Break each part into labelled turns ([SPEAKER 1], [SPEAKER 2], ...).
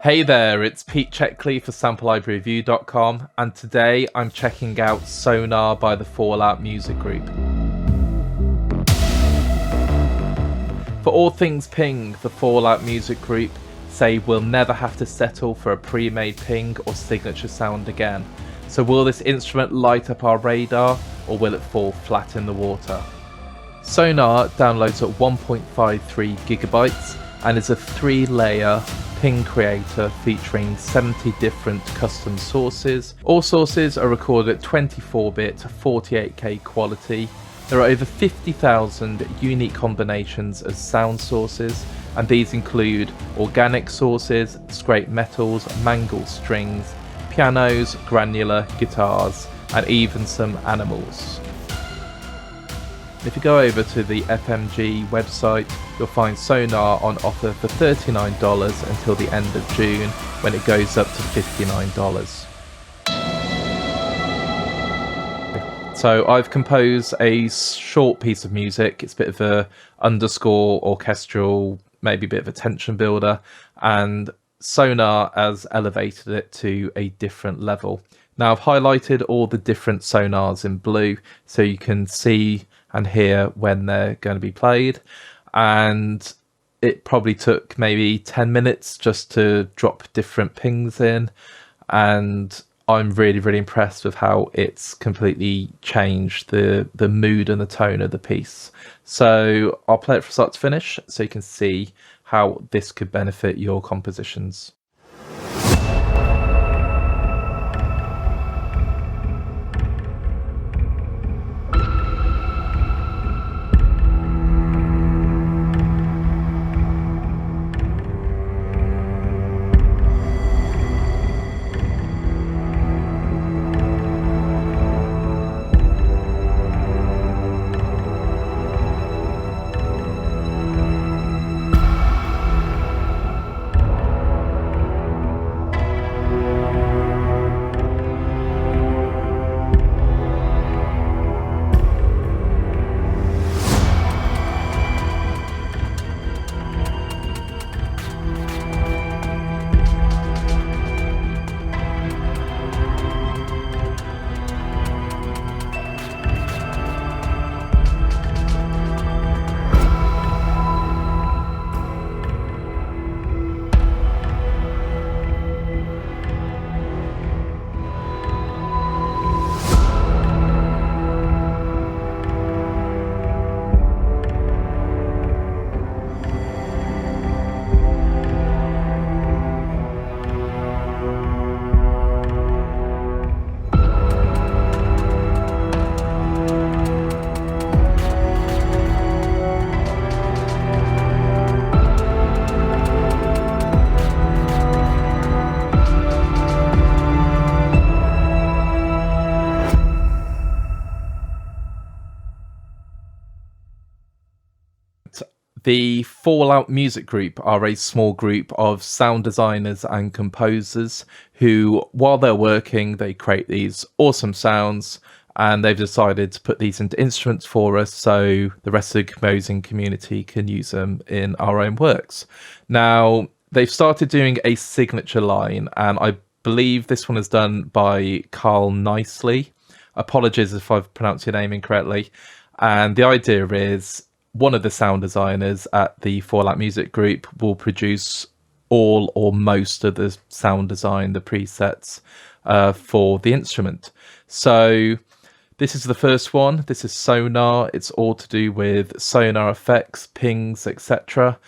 [SPEAKER 1] Hey there, it's Pete Checkley for SampleLibraryReview.com, and today I'm checking out Sonar by the Fallout Music Group. For all things ping, the Fallout Music Group say we'll never have to settle for a pre-made ping or signature sound again. So will this instrument light up our radar, or will it fall flat in the water? Sonar downloads at 1.53 gigabytes and is a 3-layer ping creator featuring 70 different custom sources. All sources are recorded at 24-bit 48K quality. There are over 50,000 unique combinations of sound sources, and these include organic sources, scraped metals, mangled strings, pianos, granular guitars, and even some animals. If you go over to the FMG website, you'll find Sonar on offer for $39 until the end of June, when it goes up to $59. So I've composed a short piece of music. It's a bit of a underscore, orchestral, maybe a bit of a tension builder, and Sonar has elevated it to a different level. Now I've highlighted all the different sonars in blue so you can see and hear when they're going to be played, and it probably took maybe 10 minutes just to drop different pings in, and I'm really impressed with how it's completely changed the mood and the tone of the piece. So I'll play it from start to finish so you can see how this could benefit your compositions. The Fallout Music Group are a small group of sound designers and composers who, while they're working, they create these awesome sounds, and they've decided to put these into instruments for us so the rest of the composing community can use them in our own works. Now, they've started doing a signature line, and I believe this one is done by Carl Nicely. Apologies if I've pronounced your name incorrectly. And the idea is one of the sound designers at the Fallout Music Group will produce all or most of the sound design, the presets for the instrument. So this is the first one. This is Sonar. It's all to do with sonar effects, pings, etc.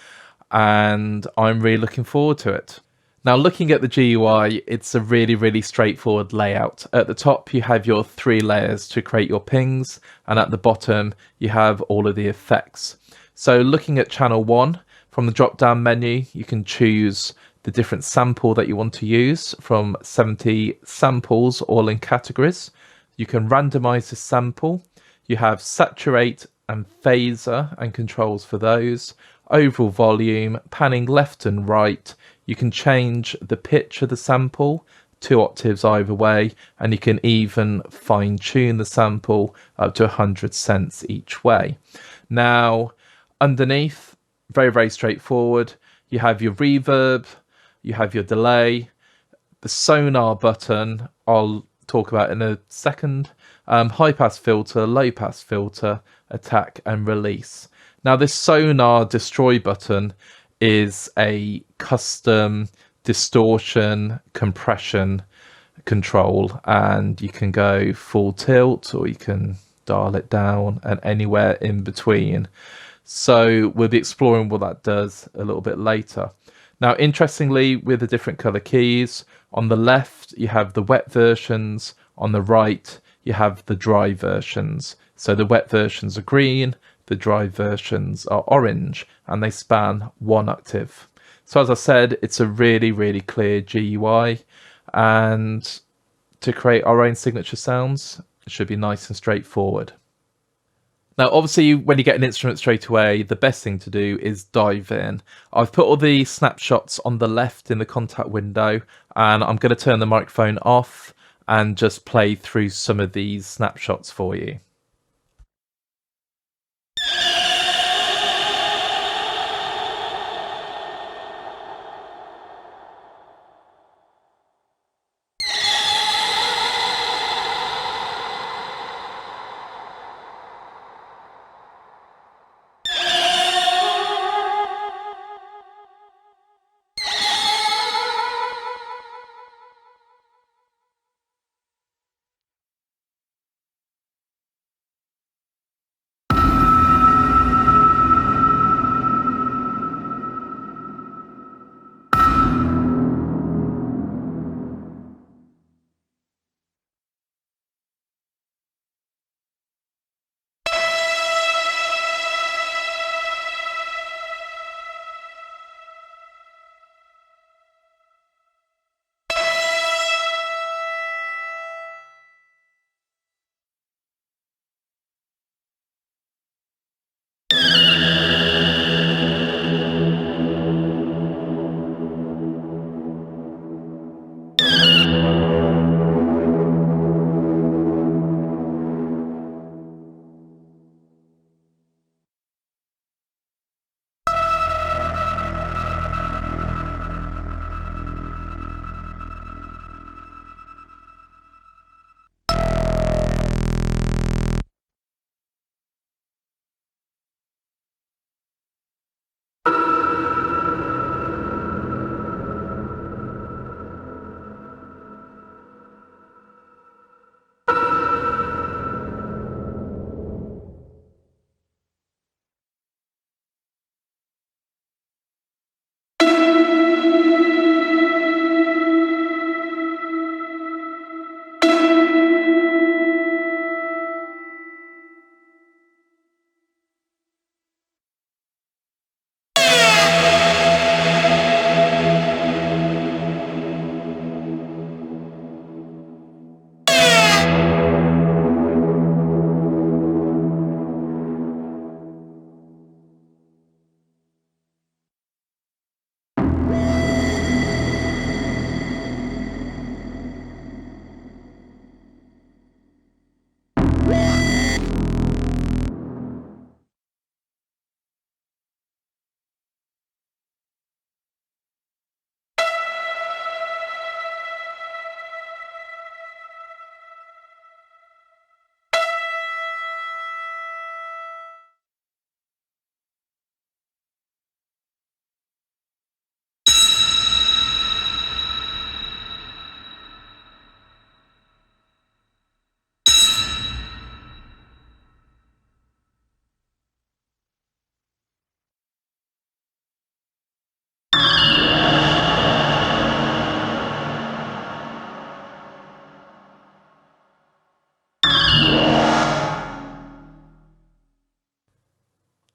[SPEAKER 1] And I'm really looking forward to it. Now, looking at the GUI, it's a really straightforward layout. At the top, you have your 3 layers to create your pings, and at the bottom, you have all of the effects. So looking at channel 1, from the drop-down menu, you can choose the different sample that you want to use from 70 samples, all in categories. You can randomize the sample. You have saturate and phaser and controls for those. Overall volume, panning left and right. You can change the pitch of the sample, 2 octaves either way, and you can even fine tune the sample up to 100 cents each way. Now, underneath, very straightforward, you have your reverb, you have your delay, the Sonar button, I'll talk about in a second, high pass filter, low pass filter, attack and release. Now this Sonar destroy button is a custom distortion compression control, and you can go full tilt or you can dial it down and anywhere in between. So we'll be exploring what that does a little bit later. Now, interestingly, with the different color keys, on the left, you have the wet versions. On the right, you have the dry versions. So the wet versions are green, the dry versions are orange, and they span 1 octave. So as I said, it's a really, really clear GUI. And to create our own signature sounds, it should be nice and straightforward. Now, obviously, when you get an instrument straight away, the best thing to do is dive in. I've put all the snapshots on the left in the Kontakt window, and I'm going to turn the microphone off and just play through some of these snapshots for you.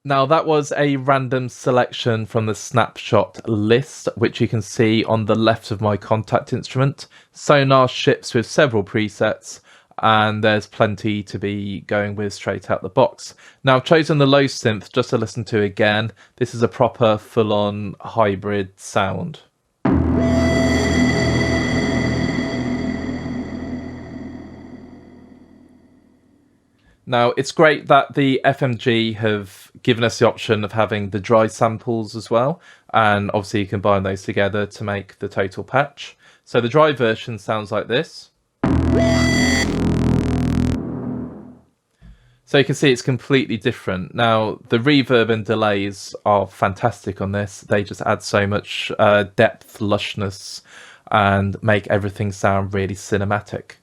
[SPEAKER 1] Now, that was a random selection from the snapshot list, which you can see on the left of my Kontakt instrument. Sonar ships with several presets, and there's plenty to be going with straight out the box. Now, I've chosen the low synth just to listen to again. This is a proper full-on hybrid sound. Now, it's great that the FMG have given us the option of having the dry samples as well, and obviously you combine those together to make the total patch. So the dry version sounds like this. So you can see it's completely different. Now, the reverb and delays are fantastic on this. They just add so much depth, lushness, and make everything sound really cinematic.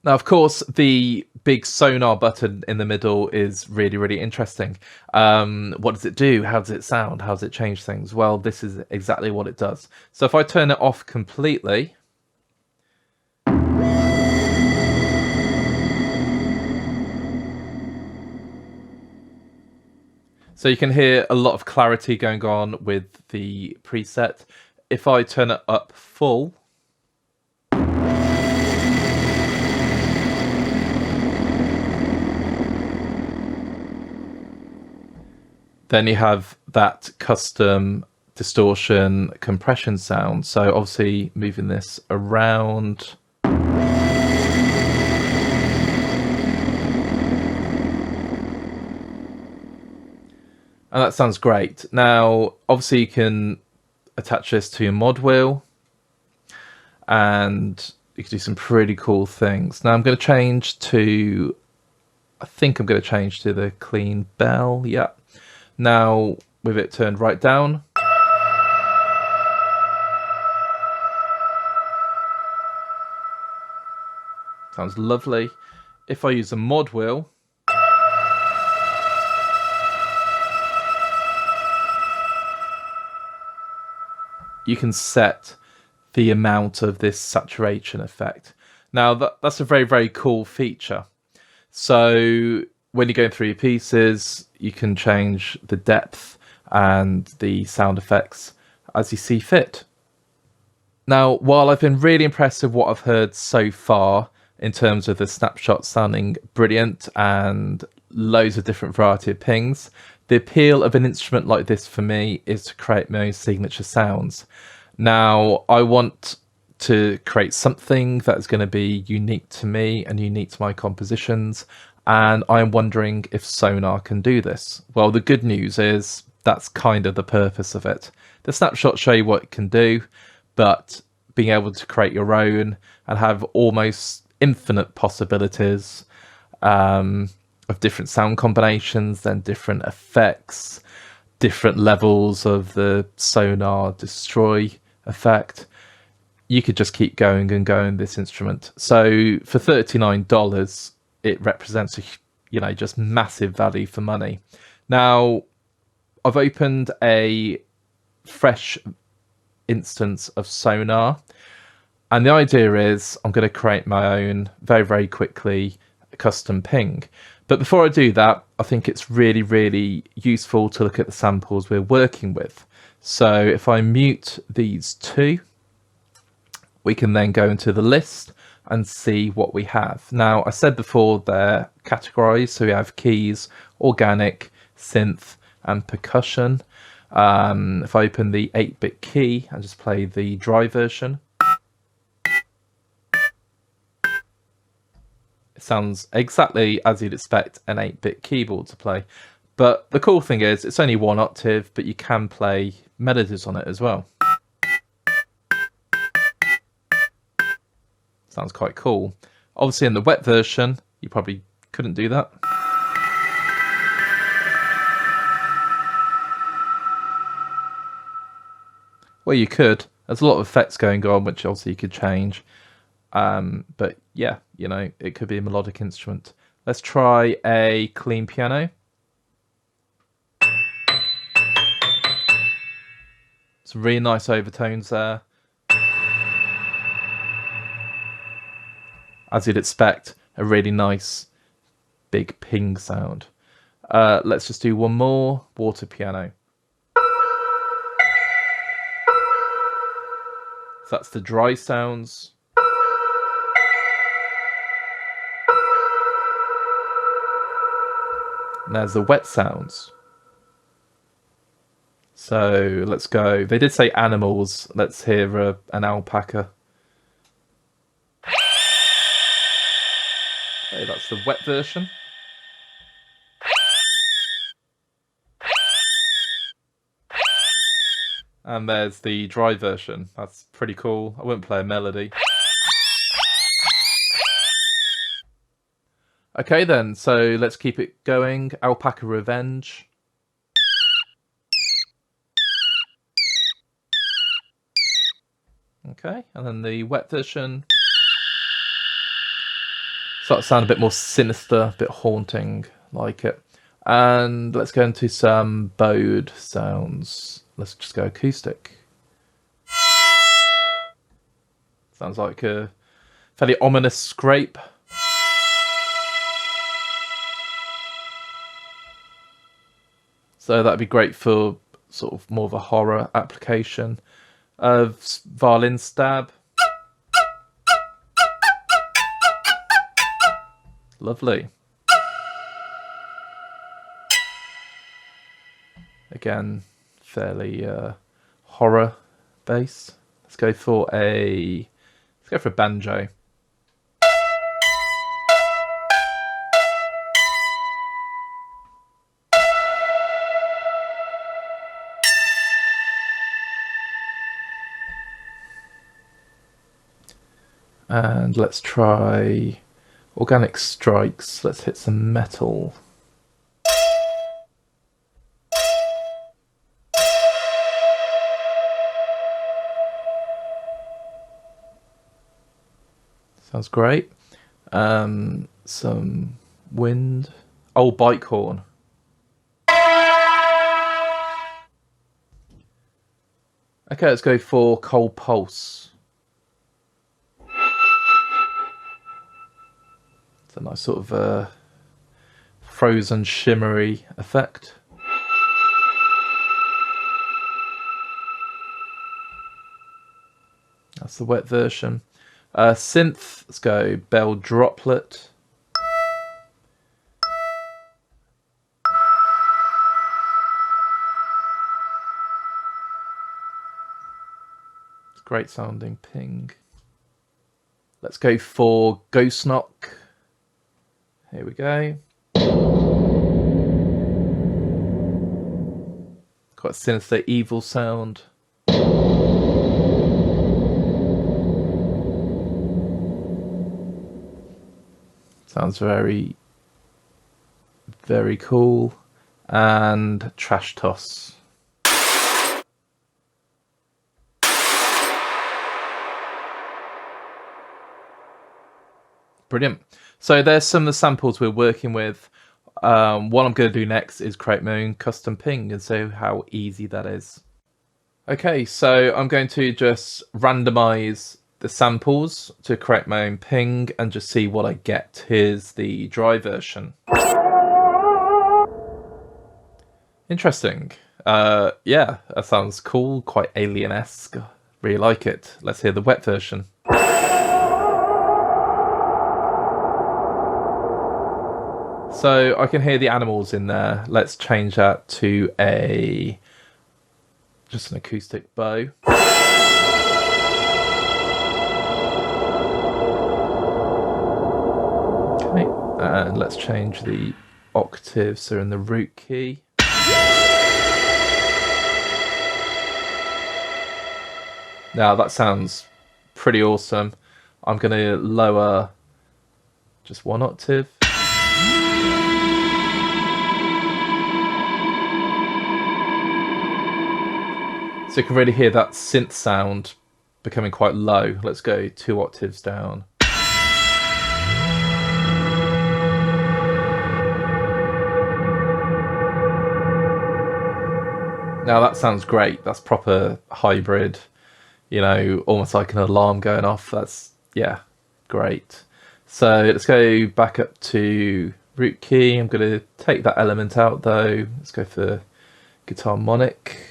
[SPEAKER 1] Now, of course, the big Sonar button in the middle is really, really interesting. What does it do? How does it sound? How does it change things? Well, this is exactly what it does. So if I turn it off completely, so you can hear a lot of clarity going on with the preset. If I turn it up full, then you have that custom distortion compression sound. So obviously moving this around. And that sounds great. Now, obviously you can attach this to your mod wheel and you can do some pretty cool things. Now I'm going to change to, I think I'm going to change to the clean bell. Yeah. Now with it turned right down. Sounds lovely. If I use a mod wheel, you can set the amount of this saturation effect. Now that's a very, very cool feature. So when you're going through your pieces, you can change the depth and the sound effects as you see fit. Now, while I've been really impressed with what I've heard so far in terms of the snapshot sounding brilliant and loads of different variety of pings, the appeal of an instrument like this for me is to create my own signature sounds. Now, I want to create something that's going to be unique to me and unique to my compositions, and I'm wondering if Sonar can do this. Well, the good news is that's kind of the purpose of it. The snapshots show you what it can do, but being able to create your own and have almost infinite possibilities of different sound combinations, then different effects, different levels of the Sonar destroy effect. You could just keep going and going this instrument. So for $39, it represents a, just massive value for money. Now, I've opened a fresh instance of Sonar, and the idea is I'm going to create my own very, very quickly custom ping. But before I do that, I think it's really, really useful to look at the samples we're working with. So if I mute these two, we can then go into the list and see what we have. Now, I said before they're categorized, so we have keys, organic, synth, and percussion. If I open the 8-bit key and just play the dry version, it sounds exactly as you'd expect an 8-bit keyboard to play. But the cool thing is it's only one octave, but you can play melodies on it as well. Sounds quite cool. Obviously in the wet version, you probably couldn't do that. Well, you could. There's a lot of effects going on, which obviously you could change. But yeah, it could be a melodic instrument. Let's try a clean piano. Some really nice overtones there. As you'd expect, a really nice big ping sound. Let's just do one more water piano. So that's the dry sounds. And there's the wet sounds. So let's go. They did say animals. Let's hear an alpaca. Okay, that's the wet version. And there's the dry version. That's pretty cool. I wouldn't play a melody. Okay then, so let's keep it going. Alpaca Revenge. Okay, and then the wet version. Starts to sound a bit more sinister, a bit haunting, like it. And let's go into some bowed sounds. Let's just go acoustic. Sounds like a fairly ominous scrape. So that'd be great for sort of more of a horror application. Violin stab. Lovely. Again, fairly horror bass. Let's go for a banjo. And let's try organic strikes. Let's hit some metal. Sounds great. Some wind. Oh, bike horn. Okay, let's go for cold pulse. It's a nice sort of frozen shimmery effect. That's the wet version. Synth, let's go bell droplet. It's great sounding ping. Let's go for ghost knock. Here we go. Quite a sinister evil sound. Sounds very, very cool. And trash toss. Brilliant. So there's some of the samples we're working with. What I'm going to do next is create my own custom ping and see how easy that is. Okay, so I'm going to just randomize the samples to create my own ping and just see what I get. Here's the dry version. Interesting. Yeah, that sounds cool, quite alien-esque. Really like it. Let's hear the wet version. So I can hear the animals in there. Let's change that to just an acoustic bow. Okay, and let's change the octaves so in the root key. Now that sounds pretty awesome. I'm going to lower just one octave. So you can really hear that synth sound becoming quite low. Let's go 2 octaves down. Now that sounds great. That's proper hybrid, you know, almost like an alarm going off. That's, yeah, great. So let's go back up to root key. I'm going to take that element out though. Let's go for guitar monic.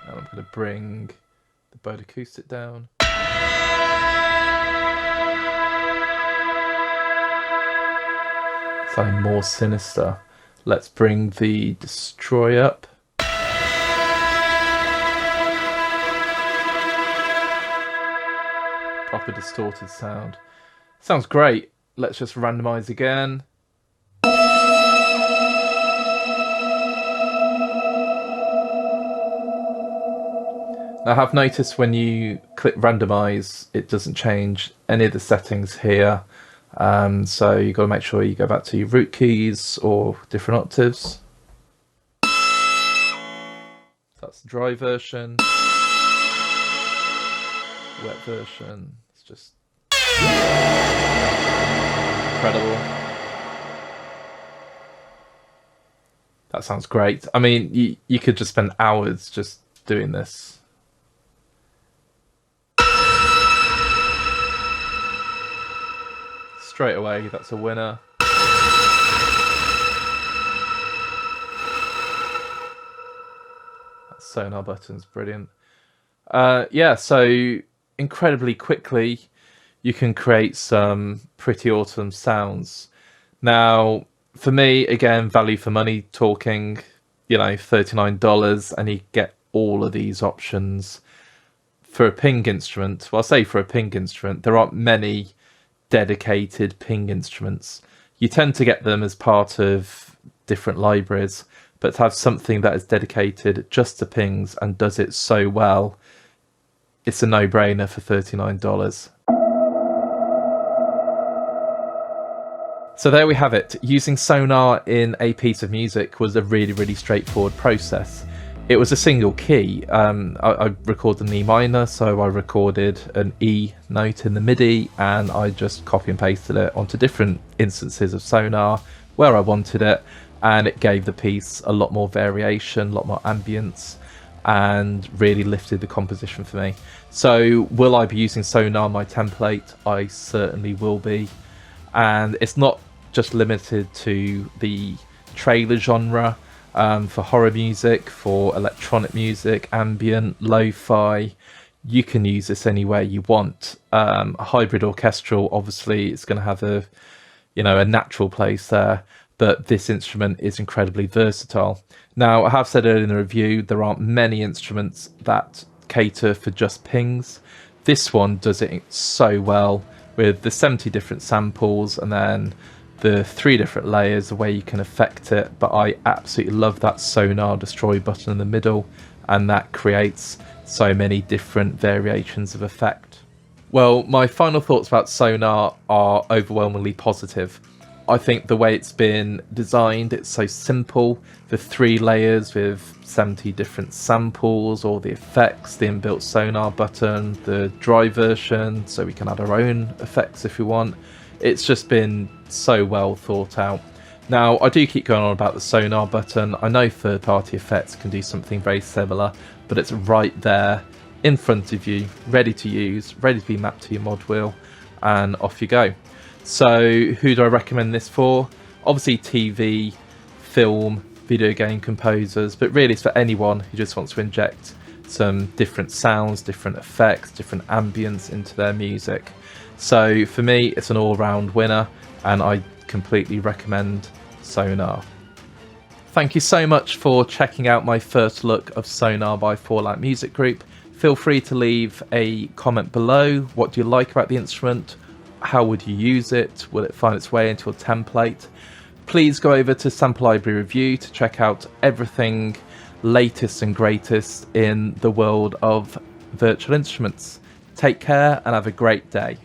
[SPEAKER 1] And I'm going to bring the bowed acoustic down. Sounding more sinister. Let's bring the destroy up. proper distorted sound. Sounds great. Let's just randomize again. Now, I have noticed when you click randomize, it doesn't change any of the settings here. So you've got to make sure you go back to your root keys or different octaves. That's the dry version. Wet version. It's just incredible. That sounds great. I mean, you could just spend hours just doing this. Straight away, that's a winner. That Sonar button's brilliant. Yeah, so incredibly quickly, you can create some pretty awesome sounds. Now, for me, again, value for money talking, you know, $39, and you get all of these options. For a ping instrument, well, I'll say for a ping instrument, there aren't many dedicated ping instruments. You tend to get them as part of different libraries, but to have something that is dedicated just to pings and does it so well, it's a no-brainer for $39. So there we have it. Using Sonar in a piece of music was a really straightforward process. It was a single key. I recorded an E minor, so I recorded an E note in the MIDI, and I just copy and pasted it onto different instances of Sonar where I wanted it, and it gave the piece a lot more variation, a lot more ambience, and really lifted the composition for me. So will I be using Sonar, my template? I certainly will be. And it's not just limited to the trailer genre. For horror music, for electronic music, ambient, lo-fi, you can use this anywhere you want. A hybrid orchestral, obviously, it's going to have a natural place there, but this instrument is incredibly versatile. Now, I have said earlier in the review, there aren't many instruments that cater for just pings. This one does it so well with the 70 different samples and then the 3 different layers, the way you can affect it. But I absolutely love that Sonar destroy button in the middle, and that creates so many different variations of effect. Well, my final thoughts about Sonar are overwhelmingly positive. I think the way it's been designed, it's so simple. The 3 layers with 70 different samples, all the effects, the inbuilt Sonar button, the dry version, so we can add our own effects if we want. It's just been so well thought out. Now, I do keep going on about the Sonar button. I know third-party effects can do something very similar, but it's right there in front of you, ready to use, ready to be mapped to your mod wheel, and off you go. So who do I recommend this for? Obviously TV, film, video game composers, but really it's for anyone who just wants to inject some different sounds, different effects, different ambience into their music. So for me, it's an all-round winner, and I completely recommend Sonar. Thank you so much for checking out my first look of Sonar by Fallout Music Group. Feel free to leave a comment below. What do you like about the instrument? How would you use it? Will it find its way into your template? Please go over to Sample Library Review to check out everything latest and greatest in the world of virtual instruments. Take care and have a great day.